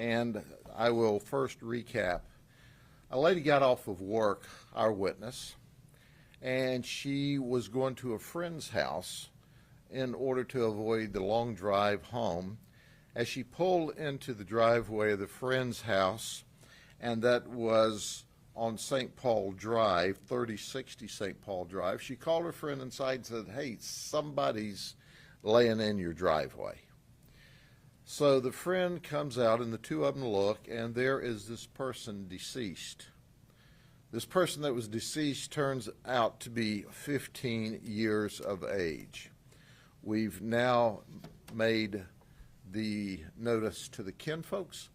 and I will first recap. A lady got off of work, our witness, and she was going to a friend's house in order to avoid the long drive home. As she pulled into the driveway of the friend's house, and that was on St. Paul Drive, 3060 St. Paul Drive, she called her friend inside and said, "Hey, somebody's laying in your driveway." So the friend comes out and the two of them look, and there is this person deceased. This person that was deceased turns out to be 15 years of age. We've now made the notice to the kinfolks,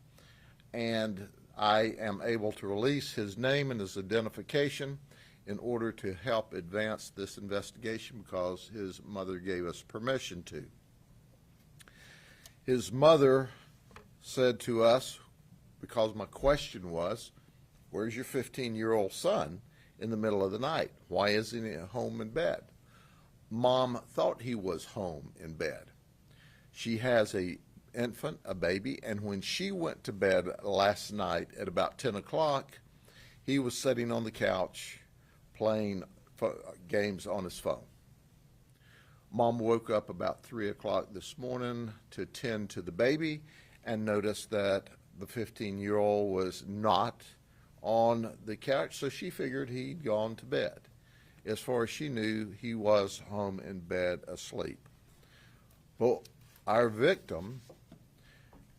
and I am able to release his name and his identification in order to help advance this investigation because his mother gave us permission to. His mother said to us, because my question was, "Where's your 15-year-old son in the middle of the night? Why isn't he home in bed?" Mom thought he was home in bed. She has a infant, a baby, and when she went to bed last night at about 10 o'clock, he was sitting on the couch playing games on his phone. Mom woke up about 3 o'clock this morning to tend to the baby and noticed that the 15-year-old was not on the couch, so she figured he'd gone to bed. As far as she knew, he was home in bed asleep. Well, our victim,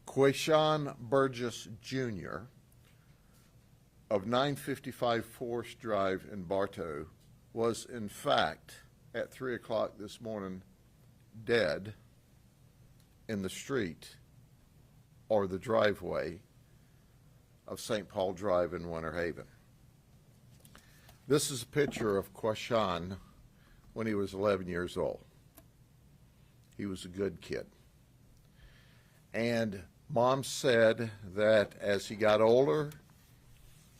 Quayshawn Burgess Jr. of 955 Forest Drive in Bartow, was in fact at 3 o'clock this morning dead in the street or the driveway of St. Paul Drive in Winter Haven. This is a picture of Quayshawn when he was 11 years old. He was a good kid. And Mom said that as he got older,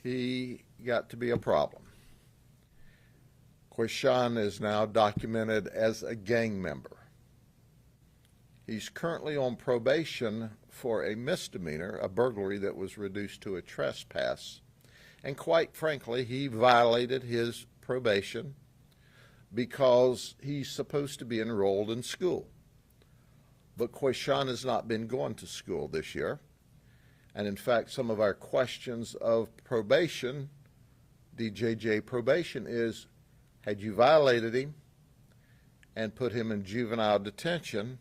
he got to be a problem. Quayshawn is now documented as a gang member. He's currently on probation for a misdemeanor, a burglary that was reduced to a trespass. And quite frankly, he violated his probation because he's supposed to be enrolled in school. But Quayshawn has not been going to school this year. And in fact, some of our questions of probation, DJJ probation, is, had you violated him and put him in juvenile detention,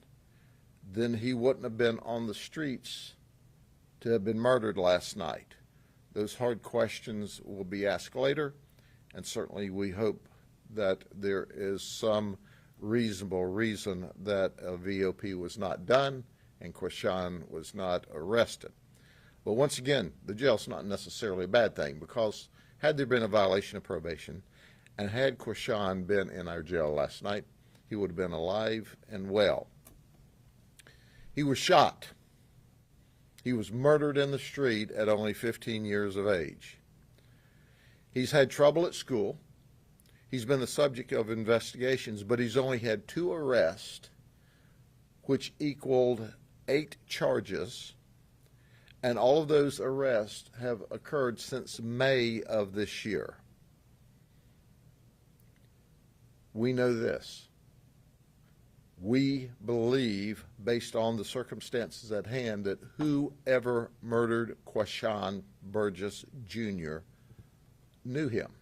then he wouldn't have been on the streets to have been murdered last night. Those hard questions will be asked later, and certainly we hope that there is some reasonable reason that a VOP was not done and Quayshawn was not arrested. But once again, the jail's not necessarily a bad thing, because had there been a violation of probation and had Quayshawn been in our jail last night, he would have been alive and well. He was shot. He was murdered in the street at only 15 years of age. He's had trouble at school. He's been the subject of investigations, but he's only had 2 arrests, which equaled 8 charges, and all of those arrests have occurred since May of this year. We know this. We believe, based on the circumstances at hand, that whoever murdered Quayshawn Burgess Jr. knew him.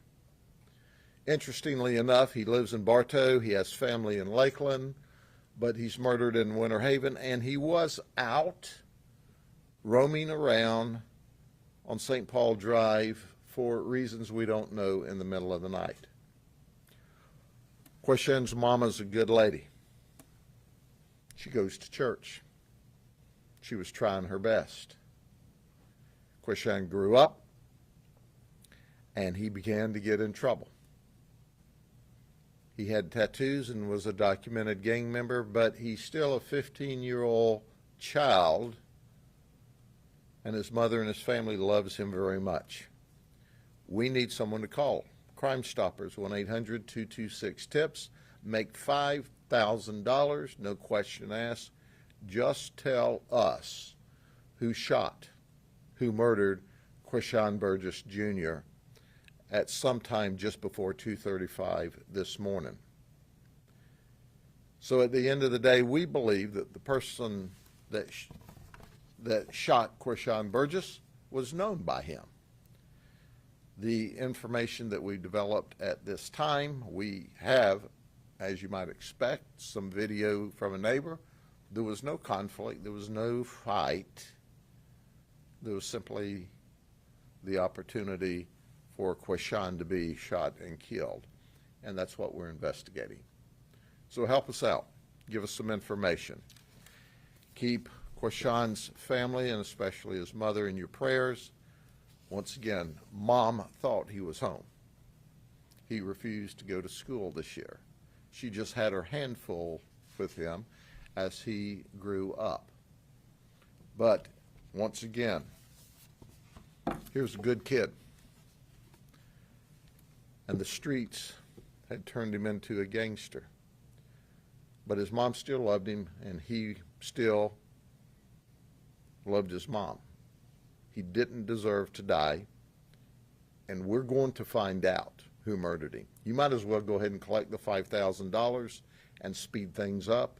Interestingly enough, he lives in Bartow, he has family in Lakeland, but he's murdered in Winter Haven, and he was out roaming around on St. Paul Drive for reasons we don't know in the middle of the night. Quayshawn's mama's a good lady. She goes to church. She was trying her best. Quayshawn grew up, and he began to get in trouble. He had tattoos and was a documented gang member, but he's still a 15-year-old child, and his mother and his family loves him very much. We need someone to call. Crime Stoppers, 1-800-226-TIPS. Make $5,000, no question asked. Just tell us who shot who murdered Quishon Burgess Jr. at some time just before 2:35 this morning. So at the end of the day, we believe that the person that shot Quishon Burgess was known by him. The information that we developed at this time, we have, as you might expect, some video from a neighbor. There was no conflict. There was no fight. There was simply the opportunity for Quishon to be shot and killed, and that's what we're investigating. So help us out. Give us some information. Keep Quishon's family, and especially his mother, in your prayers. Once again, Mom thought he was home. He refused to go to school this year. She just had her handful with him as he grew up. But once again, here's a good kid. And the streets had turned him into a gangster. But his mom still loved him, and he still loved his mom. He didn't deserve to die, and we're going to find out who murdered him. You might as well go ahead and collect the $5,000 and speed things up,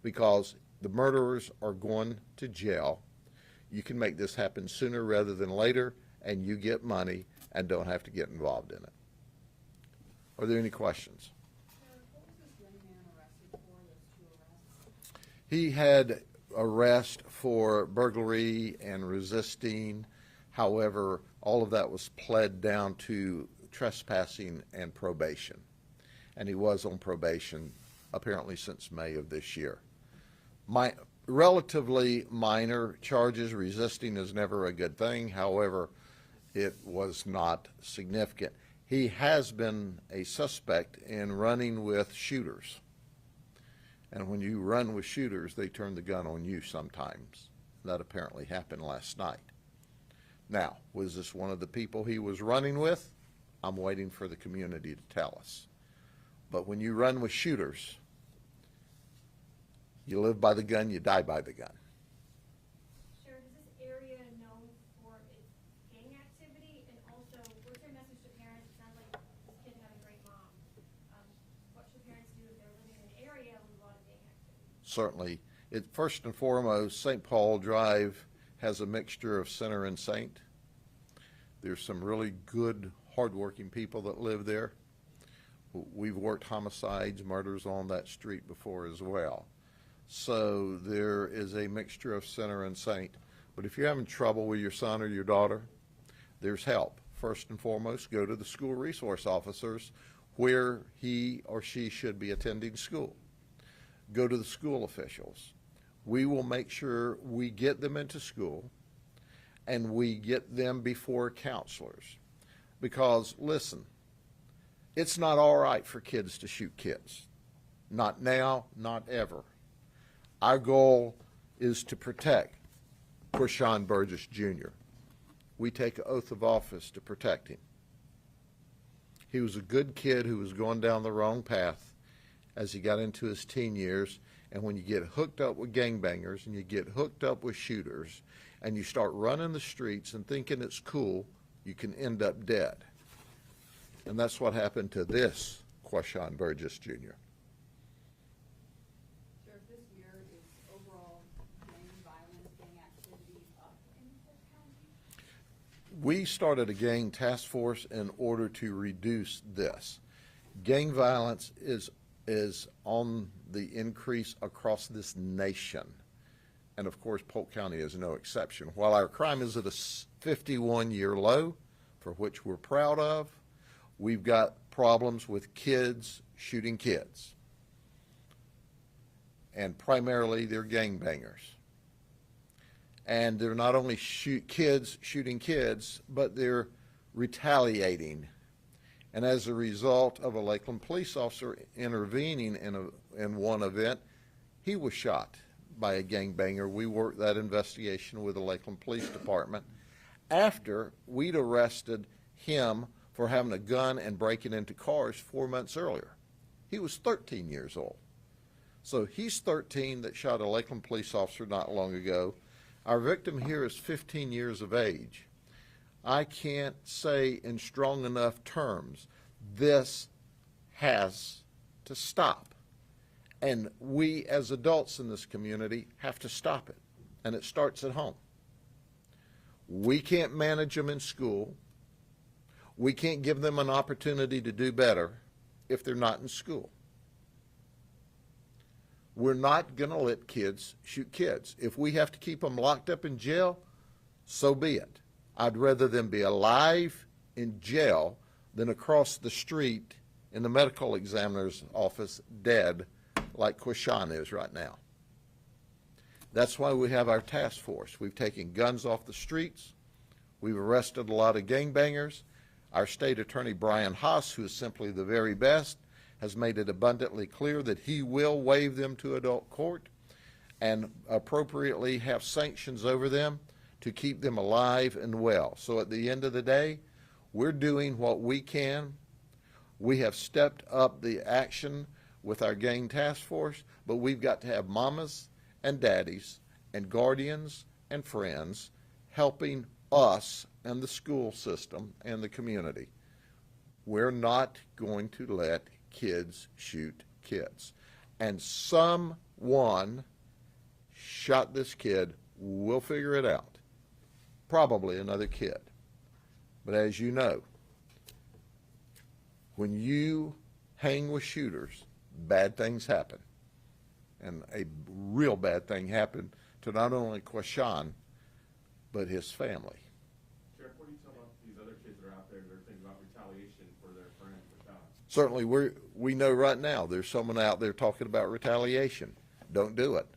because the murderers are going to jail. You can make this happen sooner rather than later, and you get money and don't have to get involved in it. Are there any questions? What was this young man arrested for, those 2 arrests? He had arrest for burglary and resisting. However, all of that was pled down to trespassing and probation. And he was on probation apparently since May of this year. Relatively minor charges. Resisting is never a good thing. However, it was not significant. He has been a suspect in running with shooters. And when you run with shooters, they turn the gun on you sometimes. That apparently happened last night. Now, was this one of the people he was running with? I'm waiting for the community to tell us. But when you run with shooters, you live by the gun, you die by the gun. Sheriff, is this area known for its gang activity? And also, what's your message to parents? It sounds like this kid had a great mom. What should parents do if they're living in an area with a lot of gang activity? Certainly. First and foremost, St. Paul Drive has a mixture of sinner and saint. There's some really good, hardworking people that live there. We've worked homicides, murders on that street before as well. So there is a mixture of sinner and saint. But if you're having trouble with your son or your daughter, there's help. First and foremost, go to the school resource officers where he or she should be attending school. Go to the school officials. We will make sure we get them into school and we get them before counselors. Because, listen, it's not all right for kids to shoot kids. Not now, not ever. Our goal is to protect Quishon Burgess Jr. We take an oath of office to protect him. He was a good kid who was going down the wrong path as he got into his teen years. And when you get hooked up with gangbangers and you get hooked up with shooters and you start running the streets and thinking it's cool, you can end up dead. And that's what happened to this Quishon Burgess Jr. Sheriff, this year is overall gang violence, gang activity up in Polk County? We started a gang task force in order to reduce this. Gang violence is on the increase across this nation. And of course, Polk County is no exception. While our crime is at a 51-year low, for which we're proud of, we've got problems with kids shooting kids. And primarily they're gangbangers. And they're not only kids shooting kids, but they're retaliating. And as a result of a Lakeland police officer intervening in one event, he was shot by a gangbanger. We worked that investigation with the Lakeland Police Department after we'd arrested him for having a gun and breaking into cars 4 months earlier. He was 13 years old. So he's 13 that shot a Lakeland police officer not long ago, Our victim here is 15 years of age. I can't say in strong enough terms, this has to stop. And we as adults in this community have to stop it. And it starts at home. We can't manage them in school. We can't give them an opportunity to do better if they're not in school. We're not going to let kids shoot kids. If we have to keep them locked up in jail, so be it. I'd rather them be alive in jail than across the street in the medical examiner's office dead like Quashan is right now. That's why we have our task force. We've taken guns off the streets. We've arrested a lot of gangbangers. Our state attorney, Brian Haas, who is simply the very best, has made it abundantly clear that he will waive them to adult court and appropriately have sanctions over them to keep them alive and well. So at the end of the day, we're doing what we can. We have stepped up the action with our gang task force, but we've got to have mamas and daddies and guardians and friends helping us and the school system and the community. We're not going to let kids shoot kids. And someone shot this kid. We'll figure it out. Probably another kid. But as you know, when you hang with shooters, bad things happen. And a real bad thing happened to not only Quashan, but his family. Sheriff, what do you tell about these other kids that are out there that are thinking about retaliation for their friends or shot? Certainly, we know right now there's someone out there talking about retaliation. Don't do it.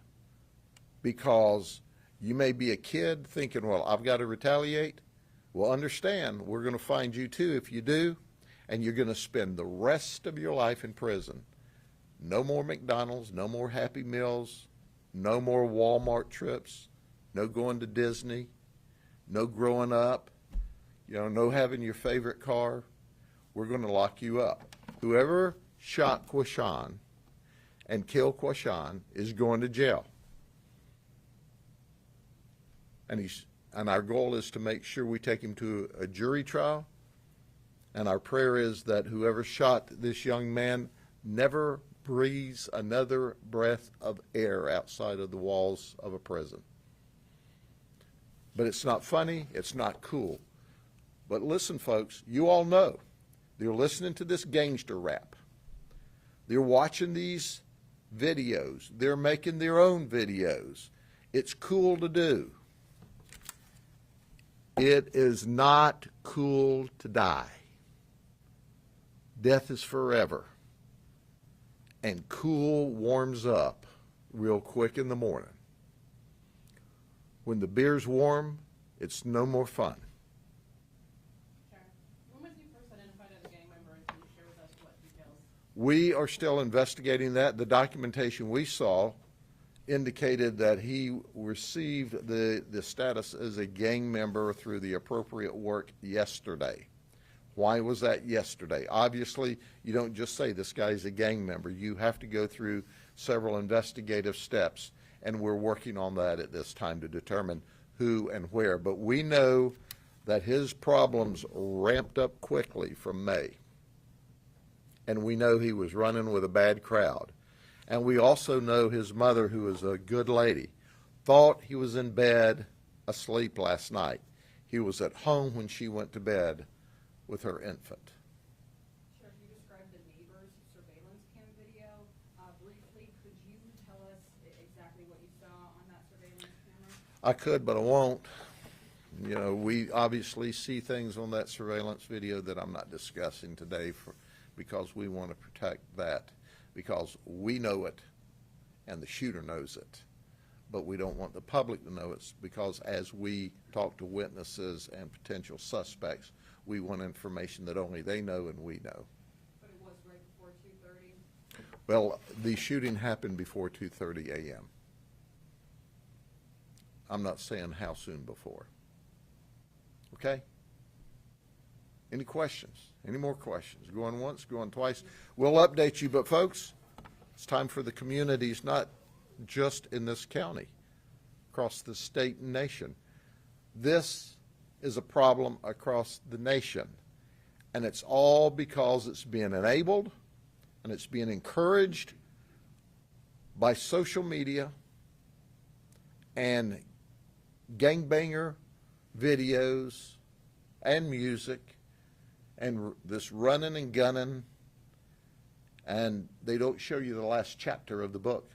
Because you may be a kid thinking, well, I've got to retaliate. Well, understand, we're going to find you too if you do, and you're going to spend the rest of your life in prison. No more McDonald's, no more Happy Meals, no more Walmart trips, no going to Disney, no growing up, no having your favorite car. We're going to lock you up. Whoever shot Quashan and killed Quashan is going to jail. And our goal is to make sure we take him to a jury trial. And our prayer is that whoever shot this young man never breathes another breath of air outside of the walls of a prison. But it's not funny, it's not cool. But listen, folks, you all know, they're listening to this gangster rap. They're watching these videos. They're making their own videos. It's cool to do. It is not cool to die. Death is forever. And cool warms up real quick in the morning. When the beer's warm, it's no more fun. Sheriff, when was he first identified as a gang member, and can you share with us what details? We are still investigating that. The documentation we saw indicated that he received the status as a gang member through the appropriate work yesterday. Why was that yesterday? Obviously, you don't just say this guy's a gang member. You have to go through several investigative steps, and we're working on that at this time to determine who and where. But we know that his problems ramped up quickly from May, and we know he was running with a bad crowd. And we also know his mother, who is a good lady, thought he was in bed asleep last night. He was at home when she went to bed with her infant. Sheriff, you described the neighbor's surveillance cam video. Briefly, could you tell us exactly what you saw on that surveillance camera? I could, but I won't. We obviously see things on that surveillance video that I'm not discussing today because we want to protect that, because we know it and the shooter knows it. But we don't want the public to know it, because as we talk to witnesses and potential suspects, we want information that only they know and we know. But it was right before 2:30? Well, the shooting happened before 2:30 a.m. I'm not saying how soon before. Okay? Any questions? Any more questions? Going once, going twice? We'll update you, but folks, it's time for the communities, not just in this county, across the state and nation. This is a problem across the nation. And it's all because it's being enabled and it's being encouraged by social media and gangbanger videos and music and this running and gunning, and they don't show you the last chapter of the book.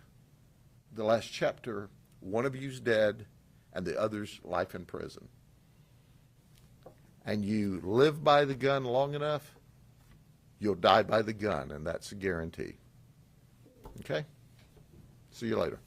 The last chapter, one of you's dead and the other's life in prison. And you live by the gun long enough, you'll die by the gun, and that's a guarantee. Okay? See you later.